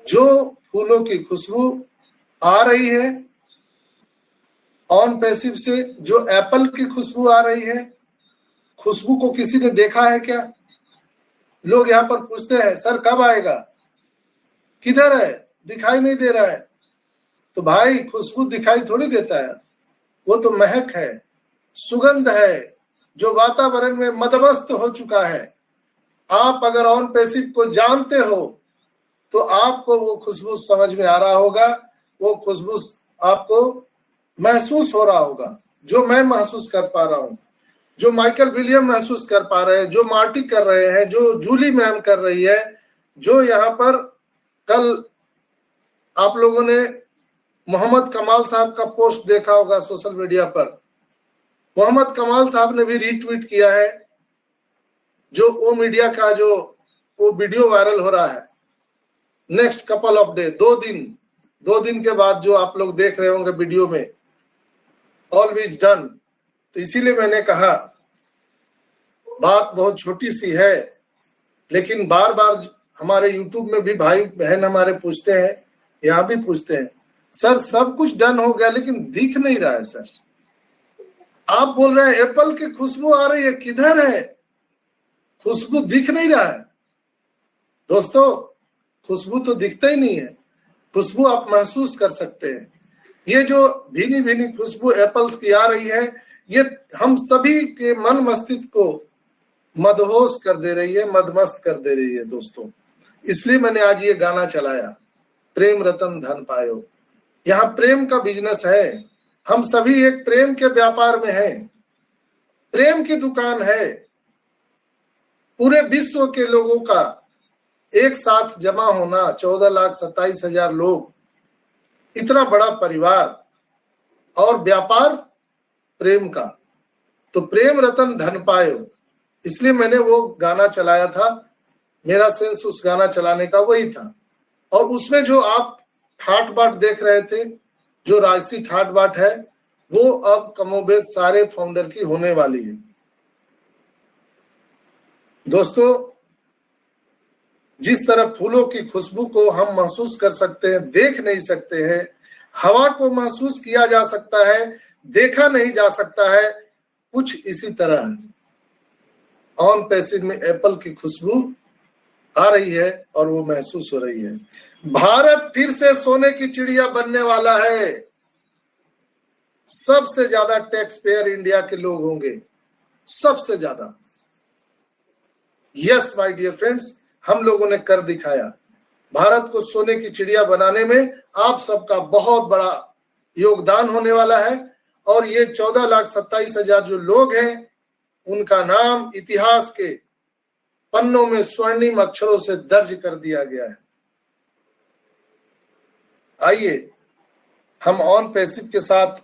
जो फूलों की खुशबू आ रही है ऑन पैसिव से, जो एप्पल की खुशबू आ रही है, खुशबू को किसी ने देखा है क्या? लोग यहाँ पर पूछते हैं सर कब आएगा, किधर है, दिखाई नहीं दे रहा है। तो भाई खुशबू दिखाई थोड़ी देता है, वो तो महक है, सुगंध है, जो वातावरण में मदमस्त हो चुका है। आप अगर ऑन पैसिव को जानते हो तो आपको वो खुशबू समझ में आ रहा होगा, वो खुशबू आपको महसूस हो रहा होगा, जो मैं महसूस कर पा रहा हूं, जो माइकल विलियम महसूस कर पा रहे हैं, जो मार्टी कर रहे हैं, जो जूली मैम कर रही है, जो यहाँ पर कल आप लोगों ने मोहम्मद कमाल साहब का पोस्ट देखा होगा सोशल मीडिया पर। मोहम्मद कमाल साहब ने भी रीट्वीट किया है जो वो मीडिया का जो वो वीडियो वायरल हो रहा है। नेक्स्ट कपल ऑफ डे, 2 दिन के बाद जो आप लोग देख रहे होंगे वीडियो में, ऑलवेज डन। तो इसीलिए मैंने कहा बात बहुत छोटी सी है, लेकिन बार बार हमारे यूट्यूब में भी भाई बहन हमारे पूछते हैं, यहाँ भी पूछते हैं सर सब कुछ डन हो गया लेकिन दिख नहीं रहा है सर। आप बोल रहे हैं एप्पल की खुशबू आ रही है, किधर है? खुशबू दिख नहीं रहा है। दोस्तों खुशबू तो दिखता ही नहीं है, खुशबू आप महसूस कर सकते हैं। ये जो भीनी भीनी खुशबू एप्पल्स की आ रही है, ये हम सभी के मन मस्तिष्क को मदहोश कर दे रही है, मदमस्त कर दे रही है दोस्तों। इसलिए मैंने आज ये गाना चलाया, प्रेम रतन धन पायो। यहाँ प्रेम का बिजनेस है, हम सभी एक प्रेम के व्यापार में हैं, प्रेम की दुकान है। पूरे विश्व के लोगों का एक साथ जमा होना, 14,27,000 लोग, इतना बड़ा परिवार और व्यापार प्रेम का। तो प्रेम रतन धन पायो, इसलिए मैंने वो गाना चलाया था। मेरा सेंस उस गाना चलाने का वही था। और उसमें जो आप ठाट बाट देख रहे थे, जो राजसी ठाट बाट है, वो अब कमोबेश सारे फाउंडर की होने वाली है। दोस्तों जिस तरह फूलों की खुशबू को हम महसूस कर सकते हैं, देख नहीं सकते हैं, हवा को महसूस किया जा सकता है, देखा नहीं जा सकता है, कुछ इसी तरह ऑन पैसिव में एप्पल की खुशबू आ रही है और वो महसूस हो रही है। भारत फिर से सोने की चिड़िया बनने वाला है। सबसे ज्यादा टैक्स पेयर इंडिया के लोग होंगे, सबसे ज्यादा। यस माय डियर फ्रेंड्स, हम लोगों ने कर दिखाया। भारत को सोने की चिड़िया बनाने में आप सबका बहुत बड़ा योगदान होने वाला है। और ये 14,27,000 जो लोग हैं, उनका नाम इतिहास के पन्नों में स्वर्णिम अक्षरों से दर्ज कर दिया गया है। आइए हम ऑन पैसिव के साथ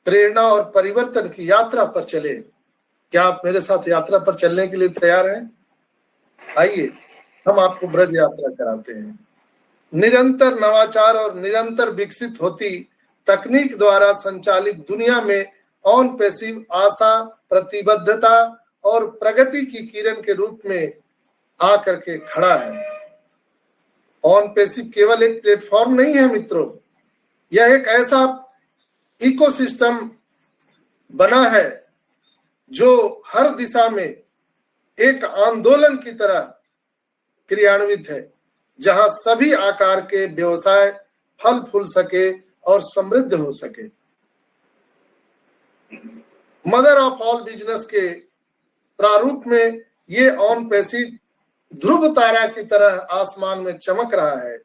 प्रेरणा और परिवर्तन की यात्रा पर चले। क्या आप मेरे साथ यात्रा पर चलने के लिए तैयार हैं? आइए हम आपको ब्रज यात्रा कराते हैं। निरंतर नवाचार और निरंतर विकसित होती तकनीक द्वारा संचालित दुनिया में ऑन पैसिव आशा, प्रतिबद्धता और प्रगति की किरण के रूप में आकर के खड़ा है। ऑन पैसिव केवल एक प्लेटफॉर्म नहीं है मित्रों, यह एक ऐसा इकोसिस्टम बना है जो हर दिशा में एक आंदोलन की तरह क्रियान्वित है, जहां सभी आकार के व्यवसाय फल फूल सके और समृद्ध हो सके। मदर ऑफ ऑल बिजनेस के प्रारूप में ये ऑन पैसिव ध्रुव तारा की तरह आसमान में चमक रहा है।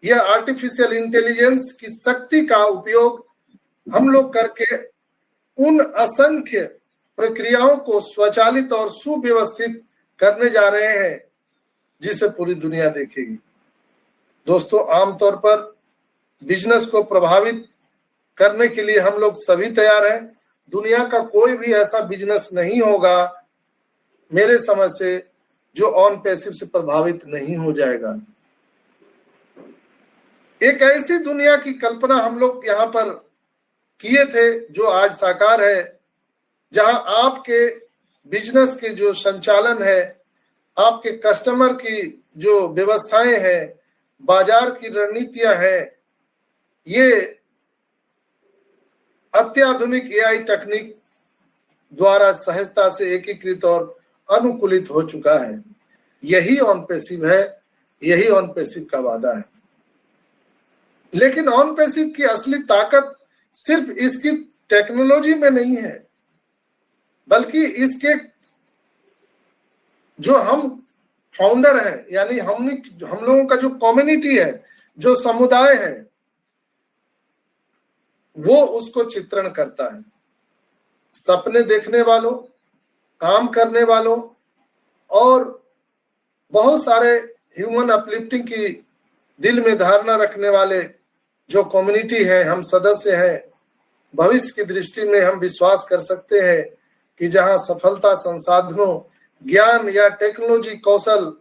यह आर्टिफिशियल इंटेलिजेंस की शक्ति का उपयोग हम लोग करके उन असंख्य प्रक्रियाओं को स्वचालित और सुव्यवस्थित करने जा रहे हैं जिसे पूरी दुनिया देखेगी। दोस्तों आमतौर पर बिजनेस को प्रभावित करने के लिए हम लोग सभी तैयार हैं। दुनिया का कोई भी ऐसा बिजनेस नहीं होगा मेरे समझ से जो ऑन पैसिव से प्रभावित नहीं हो जाएगा। एक ऐसी दुनिया की कल्पना हम लोग यहाँ पर किए थे जो आज साकार है, जहां आपके बिजनेस के जो संचालन है, आपके कस्टमर की जो व्यवस्थाएं हैं, बाजार की रणनीतियां हैं, ये अत्याधुनिक एआई तकनीक द्वारा सहजता से एकीकृत और अनुकूलित हो चुका है। यही ऑन पैसिव है, यही ऑन पैसिव का वादा है। लेकिन ऑन पैसिव की असली ताकत सिर्फ इसकी टेक्नोलॉजी में नहीं है, बल्कि इसके जो हम फाउंडर हैं, यानी हम लोगों का जो कम्युनिटी है, जो समुदाय है, वो उसको चित्रण करता है। सपने देखने वालों, काम करने वालों और बहुत सारे ह्यूमन अपलिफ्टिंग की दिल में धारणा रखने वाले जो कम्युनिटी है, हम सदस्य हैं, भविष्य की दृष्टि में हम विश्वास कर सकते हैं कि जहां सफलता संसाधनों, ज्ञान या टेक्नोलॉजी कौशल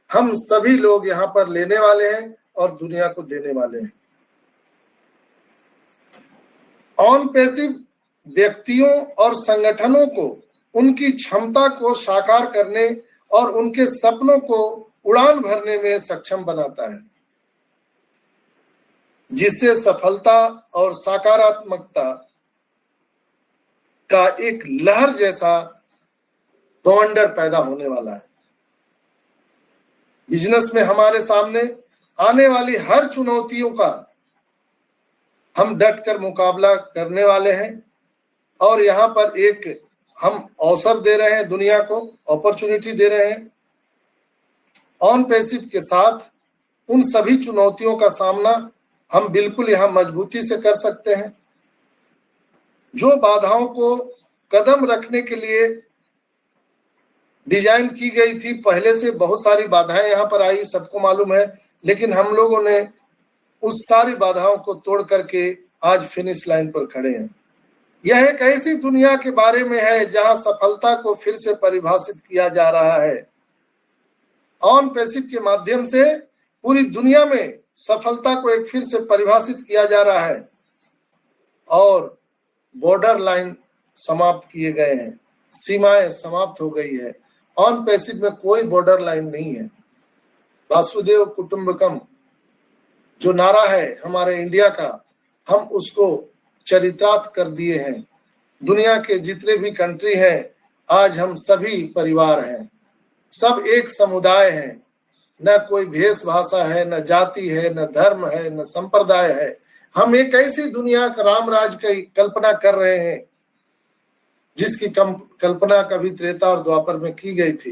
हम सभी लोग यहाँ पर लेने वाले हैं और दुनिया को देने वाले हैं। ऑन पैसिव व्यक्तियों और संगठनों को उनकी क्षमता को साकार करने और उनके सपनों को उड़ान भरने में सक्षम बनाता है, जिससे सफलता और सकारात्मकता का एक लहर जैसा बवंडर पैदा होने वाला है। बिजनेस में हमारे सामने आने वाली हर चुनौतियों का हम डट कर मुकाबला करने वाले हैं और यहाँ पर एक हम अवसर दे रहे हैं, दुनिया को अपॉर्चुनिटी दे रहे हैं। ऑन पैसिव के साथ उन सभी चुनौतियों का सामना हम बिल्कुल यहाँ मजबूती से कर सकते हैं। जो बाधाओं को कदम रखने के लिए डिजाइन की गई थी, पहले से बहुत सारी बाधाएं यहाँ पर आई, सबको मालूम है, लेकिन हम लोगों ने उस सारी बाधाओं को तोड़ करके आज फिनिश लाइन पर खड़े हैं। यह एक ऐसी दुनिया के बारे में है जहां सफलता को फिर से परिभाषित किया जा रहा है। ऑन पैसिव के माध्यम से पूरी दुनिया में सफलता को एक फिर से परिभाषित किया जा रहा है और बॉर्डर लाइन समाप्त किए गए हैं, सीमाएं समाप्त हो गई है। ऑन पैसिव में कोई बॉर्डर लाइन नहीं है। वासुदेव कुटुंबकम जो नारा है हमारे इंडिया का, हम उसको चरितार्थ कर दिए हैं। दुनिया के जितने भी कंट्री हैं, आज हम सभी परिवार हैं, सब एक समुदाय हैं। न कोई भेष भाषा है, न जाति है, न धर्म है, न संप्रदाय है। हम एक ऐसी दुनिया का राम राज की कल्पना कर रहे हैं जिसकी कल्पना कभी त्रेता और द्वापर में की गई थी।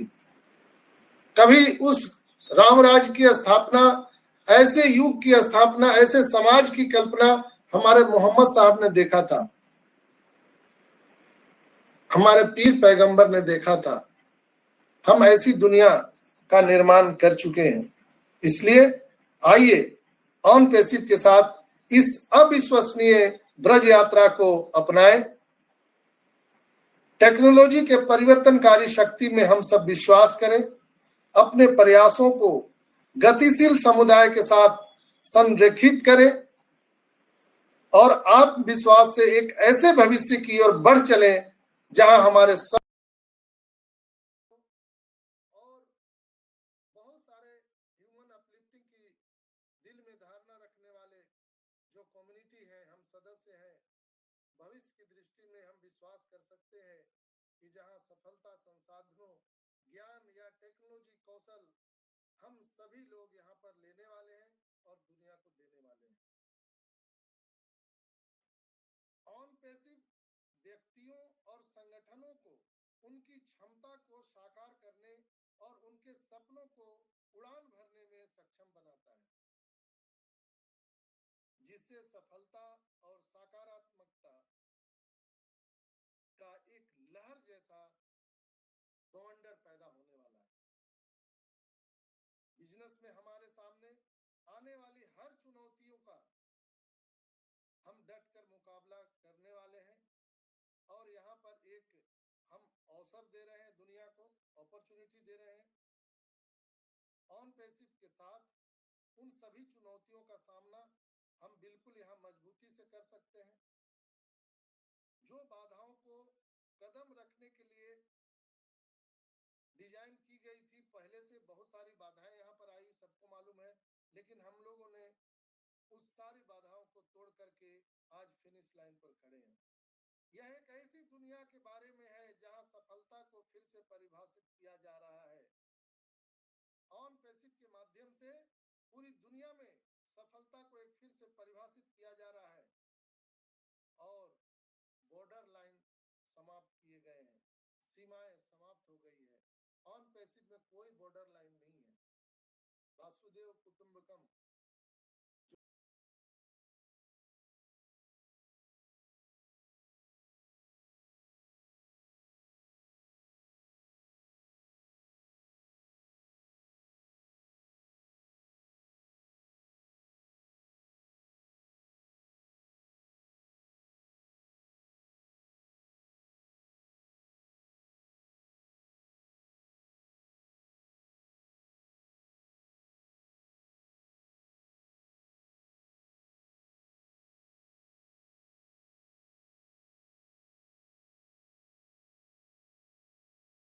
कभी उस रामराज की स्थापना, ऐसे युग की स्थापना, ऐसे समाज की कल्पना हमारे मोहम्मद साहब ने देखा था, हमारे पीर पैगंबर ने देखा था। हम ऐसी दुनिया का निर्माण कर चुके हैं। इसलिए आइए ऑन पैसिव के साथ इस अविश्वसनीय ब्रज यात्रा को अपनाएं। टेक्नोलॉजी के परिवर्तनकारी शक्ति में हम सब विश्वास करें, अपने प्रयासों को गतिशील समुदाय के साथ संरेखित करें और आत्मविश्वास से एक ऐसे भविष्य की ओर बढ़ चलें जहां हमारे सब और बहुत सारे ह्यूमन अपलिफ्टिंग की दिल में धारणा रखने वाले जो कम्युनिटी है, हम सदस्य हैं, भविष्य की दृष्टि में हम विश्वास कर सकते हैं कि जहां सफलता संसाधनों, ज्ञान या टेक्नोलॉजी कौशल हम सभी लोग यहाँ पर लेने वाले हैं और दुनिया को देने वाले हैं। ऑन पैसिव व्यक्तियों और संगठनों को उनकी क्षमता को साकार करने और उनके सपनों को उड़ान भरने में सक्षम बनाता है, जिससे सफलता और सकारात्मकता का एक लहर जैसा बवंडर पैदा होने वाला है। बिजनेस में हमारे सामने आने वाली हर चुनौतियों का हम डट कर मुकाबला करने वाले हैं और यहाँ पर एक हम अवसर दे रहे हैं, दुनिया को अपॉर्चुनिटी दे रहे हैं। ऑन पैसिव के साथ उन सभी चुनौतियों का सामना हम बिल्कुल यहाँ मजबूती से कर सकते हैं। जो बाधाओं को कदम रखने के लिए डिजाइन की गई थी, पहले से बहुत सारी बाधाएं यहाँ पर आई, सबको मालूम है, लेकिन हम लोगों ने उस सारी बाधाओं को तोड़ करके आज फिनिश लाइन पर खड़े हैं। यह एक ऐसी दुनिया के बारे में है जहां सफलता को फिर से परिभाषित किया जा रहा है। ऑन पैसिव के माध्यम से पूरी दुनिया में सफलता को एक फिर से परिभाषित किया जा रहा है और बॉर्डर लाइन समाप्त किए गए हैं, सीमाएं समाप्त हो गई है। ऑन पैसिव में कोई बॉर्डर लाइन नहीं है। वासुदेव कुटुंबकम,